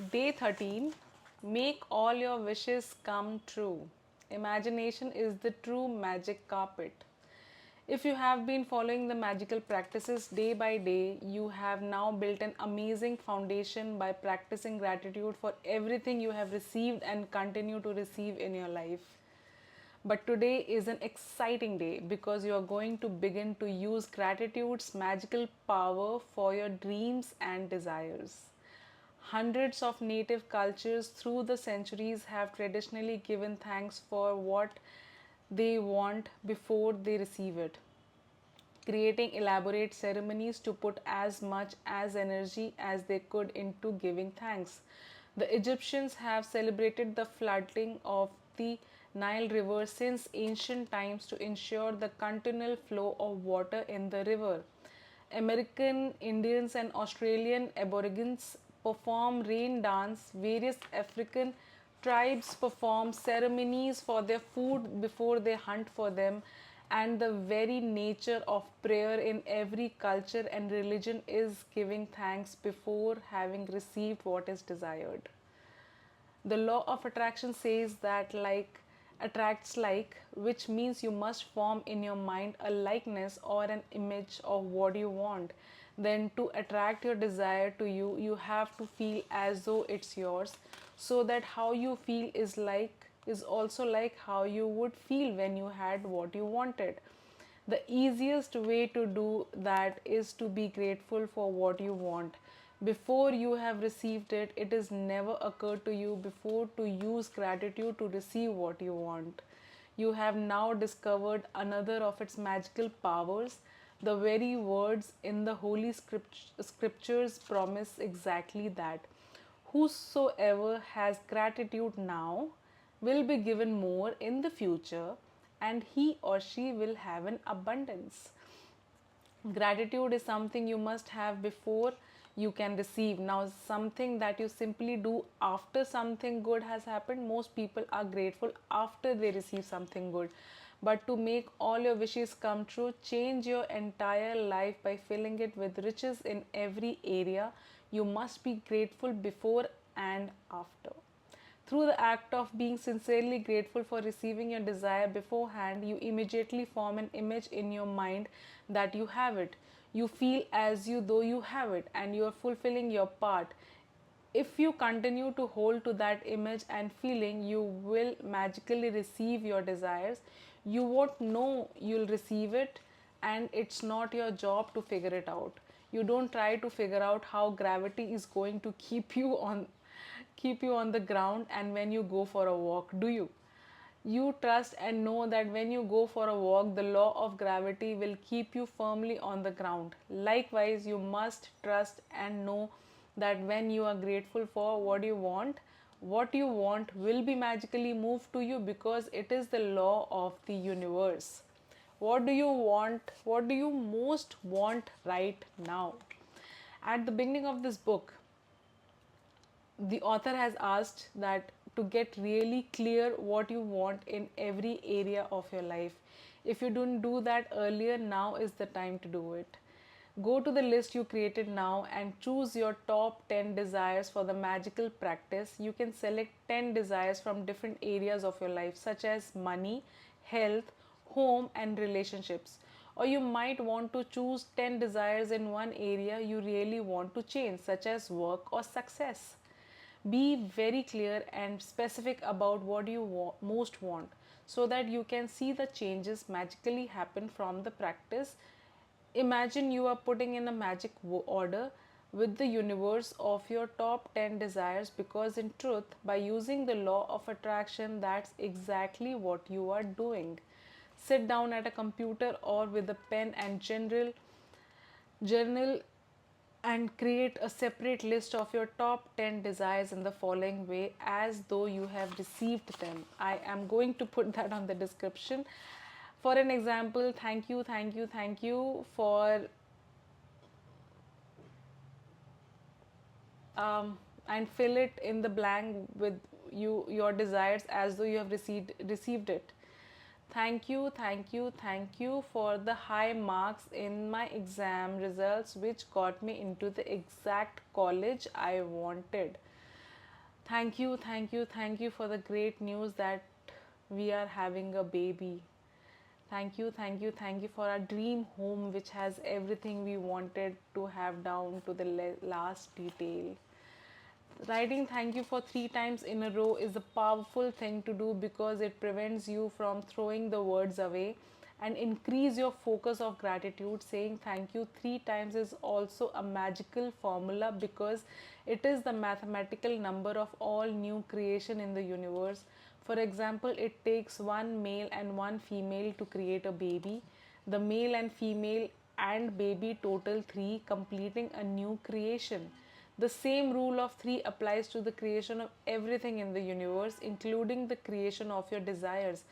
Day 13. Make all your wishes come true. Imagination is the true magic carpet. If you have been following the magical practices day by day, you have now built an amazing foundation by practicing gratitude for everything you have received and continue to receive in your life. But today is an exciting day because you are going to begin to use gratitude's magical power for your dreams and desires. Hundreds of native cultures through the centuries have traditionally given thanks for what they want before they receive it, creating elaborate ceremonies to put as much as energy as they could into giving thanks. The Egyptians have celebrated the flooding of the Nile River since ancient times to ensure the continual flow of water in the river. American Indians and Australian Aborigines perform rain dance. Various African tribes perform ceremonies for their food before they hunt for them, and the very nature of prayer in every culture and religion is giving thanks before having received what is desired. The law of attraction says that like attracts like, which means you must form in your mind a likeness or an image of what you want. Then, to attract your desire to you, you have to feel as though it's yours, so that how you feel is also like how you would feel when you had what you wanted. The easiest way to do that is to be grateful for what you want. Before you have received it, it has never occurred to you before to use gratitude to receive what you want. You have now discovered another of its magical powers. The very words in the Holy Scriptures promise exactly that. Whosoever has gratitude now will be given more in the future, and he or she will have an abundance. Gratitude is something you must have before you can receive. Now, something that you simply do after something good has happened. Most people are grateful after they receive something good. But to make all your wishes come true, change your entire life by filling it with riches in every area. You must be grateful before and after. Through the act of being sincerely grateful for receiving your desire beforehand, you immediately form an image in your mind that you have it. You feel as you though you have it, and you are fulfilling your part. If you continue to hold to that image and feeling, you will magically receive your desires. You won't know you'll receive it, and it's not your job to figure it out. You don't try to figure out how gravity is going to keep you on the ground and when you go for a walk, do you? You trust and know that when you go for a walk, the law of gravity will keep you firmly on the ground. Likewise, you must trust and know that when you are grateful for what you want will be magically moved to you because it is the law of the universe. What do you want? What do you most want right now? At the beginning of this book, the author has asked that to get really clear what you want in every area of your life. If you didn't do that earlier, now is the time to do it. Go to the list you created now and choose your top 10 desires for the magical practice. You can select 10 desires from different areas of your life, such as money, health, home, and relationships. Or you might want to choose 10 desires in one area you really want to change, such as work or success. Be very clear and specific about what you most want so that you can see the changes magically happen from the practice. Imagine you are putting in a magic order with the universe of your top 10 desires, because in truth, by using the law of attraction, that's exactly what you are doing. Sit down at a computer or with a pen and journal and create a separate list of your top 10 desires in the following way as though you have received them. I am going to put that on the description. For an example, thank you for and fill it in the blank with your desires as though you have received it. Thank you for the high marks in my exam results, which got me into the exact college I wanted. Thank you for the great news that we are having a baby. Thank you for our dream home, which has everything we wanted to have down to the last detail. Writing thank you for three times in a row is a powerful thing to do because it prevents you from throwing the words away and increase your focus of gratitude. Saying thank you three times is also a magical formula because it is the mathematical number of all new creation in the universe. For example, it takes one male and one female to create a baby. The male and female and baby total three, completing a new creation. The same rule of three applies to the creation of everything in the universe, including the creation of your desires.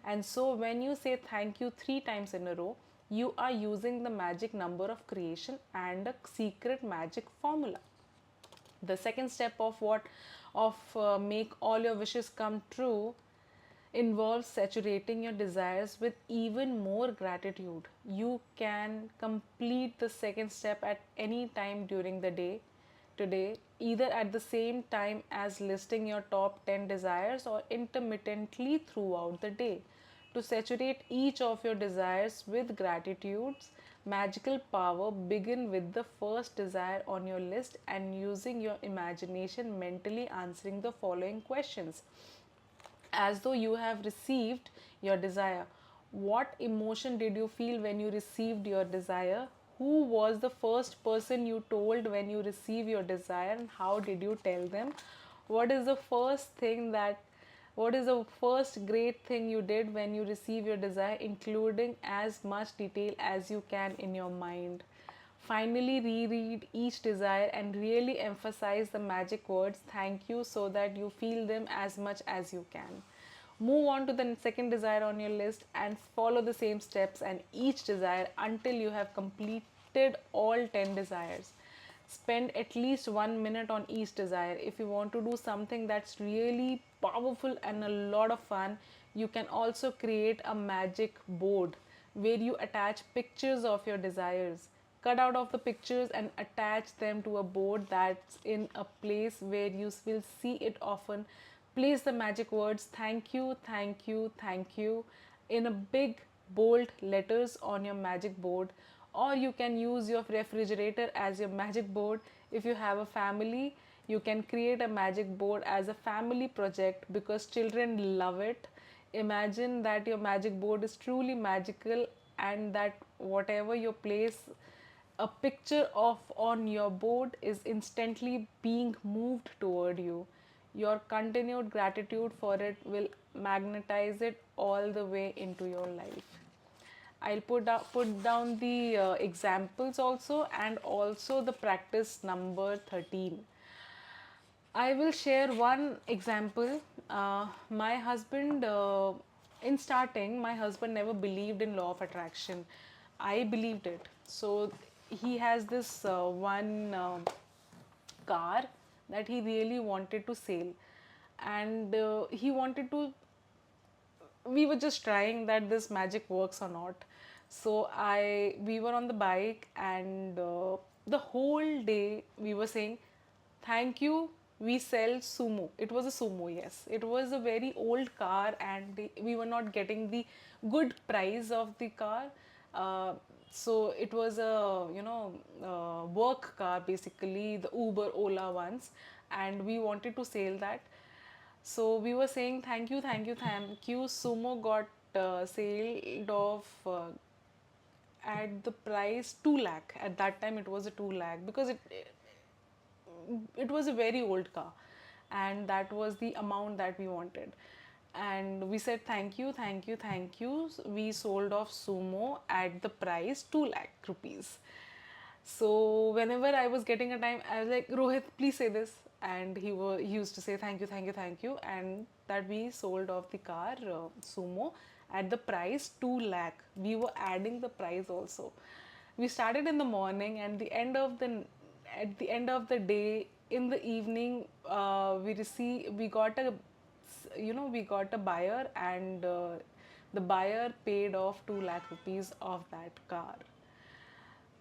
And so, when you say thank you three times in a row, you are using the magic number of creation and a secret magic formula. The second step of make all your wishes come true involves saturating your desires with even more gratitude. You can complete the second step at any time during the day today, either at the same time as listing your top 10 desires or intermittently throughout the day. To saturate each of your desires with gratitude's magical power, begin with the first desire on your list and using your imagination mentally answering the following questions as though you have received your desire. What emotion did you feel when you received your desire? Who was the first person you told when you received your desire and how did you tell them? What is the first thing that what is the first great thing you did when you receive your desire, including as much detail as you can in your mind? Finally, reread each desire and really emphasize the magic words thank you so that you feel them as much as you can. Move on to the second desire on your list and follow the same steps and each desire until you have completed all 10 desires. Spend at least 1 minute on each desire. If you want to do something that's really powerful and a lot of fun, you can also create a magic board where you attach pictures of your desires. Cut out of the pictures and attach them to a board that's in a place where you will see it often. Place the magic words thank you in a big bold letters on your magic board, or you can use your refrigerator as your magic board. If you have a family, you can create a magic board as a family project because children love it. Imagine that your magic board is truly magical and that whatever you place a picture of on your board is instantly being moved toward you. Your continued gratitude for it will magnetize it all the way into your life. I'll put down the examples also and also the practice number 13. I will share one example. My husband, in starting, my husband never believed in law of attraction. I believed it. So he has this one car that he really wanted to sell, and he wanted to we were just trying that this magic works or not. So I we were on the bike and the whole day we were saying thank you, we sell sumo. It was a sumo, yes, it was a very old car and we were not getting the good price of the car. So it was a work car, basically the Uber Ola ones, and we wanted to sell that. So we were saying thank you. Sumo got sold off at the price 2 lakh. At that time, it was a 2 lakh because it was a very old car, and that was the amount that we wanted. And we said thank you. We sold off Sumo at the price 2 lakh rupees. So whenever I was getting a time, I was like, Rohit, please say this. And he used to say thank you. And that we sold off the car, Sumo, at the price 2 lakh. We were adding the price also. We started in the morning and at the end of the day, in the evening, we got a buyer and the buyer paid off 2 lakh rupees of that car.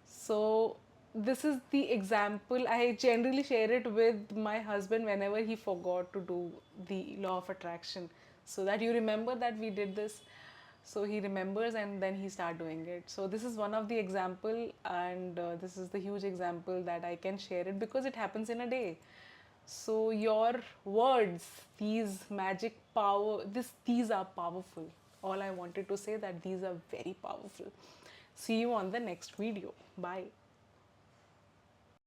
So this is the example I generally share it with my husband whenever he forgot to do the law of attraction, so that you remember that we did this. So he remembers and then he start doing it. So this is one of the example, and this is the huge example that I can share it because it happens in a day. So your words, these magic power, these are powerful. All I wanted to say that these are very powerful. See you on the next video. Bye.